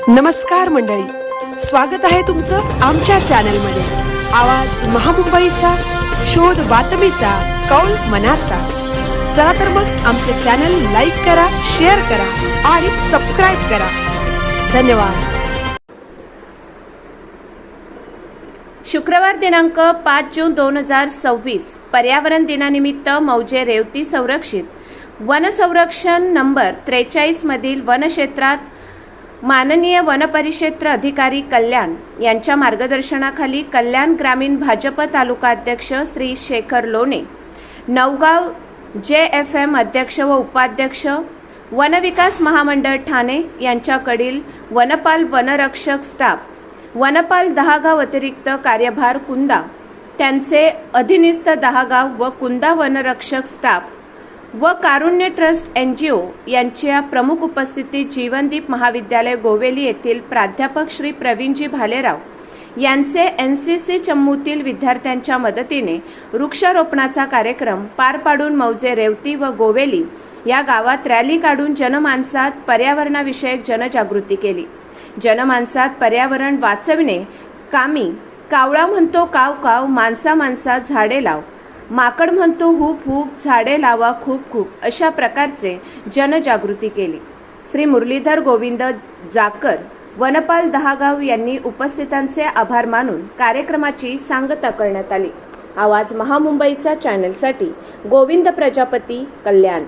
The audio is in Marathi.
नमस्कार मंडळी, स्वागत आहे तुमचं आमच्या चॅनलमध्ये। आवाज महामुंबईचा, शोध बातमीचा, कौल मनाचा। चला तर मग आमचे चॅनल लाईक करा, शेअर करा आणि सबस्क्राइब करा। धन्यवाद। शुक्रवार दिनांक 5 जून 2026 पर्यावरण दिनानिमित्त मौजे रेवती संरक्षित वन संरक्षण नंबर 43 मधील वनक्षेत्रात माननीय वनपरिक्षेत्र अधिकारी कल्याण यांच्या मार्गदर्शनाखाली कल्याण ग्रामीण भाजप तालुका अध्यक्ष श्री शेखर लोणे, नवगाव JFM अध्यक्ष व उपाध्यक्ष, वनविकास महामंडळ ठाणे यांच्याकडील वनपाल वनरक्षक स्टाफ, वनपाल 10 गाव अतिरिक्त कार्यभार कुंदा, त्यांचे अधिनिस्थ 10 गाव व कुंदा वनरक्षक स्टाफ व कारुण्य ट्रस्ट NGO यांच्या प्रमुख उपस्थितीत जीवनदीप महाविद्यालय गोवेली येथील प्राध्यापक श्री प्रवीणजी भालेराव यांचे NCC चमूतील विद्यार्थ्यांच्या मदतीने वृक्षारोपणाचा कार्यक्रम पार पाडून मौजे रेवती व गोवेली या गावात रॅली काढून जनमानसात पर्यावरणाविषयक जनजागृती केली। जनमानसात पर्यावरण वाचविणे कामी कावळा म्हणतो काव काव, माणसा माणसात झाडे लाव, माकड म्हणतो हुप हुप, झाडे लावा खूप खूप, अशा प्रकारचे जनजागृती केली। श्री मुरलीधर गोविंद जाकर, वनपाल 10 गाव यांनी उपस्थितांचे आभार मानून कार्यक्रमाची सांगता करण्यात आली। आवाज महामुंबईचा चॅनलसाठी गोविंद प्रजापती, कल्याण।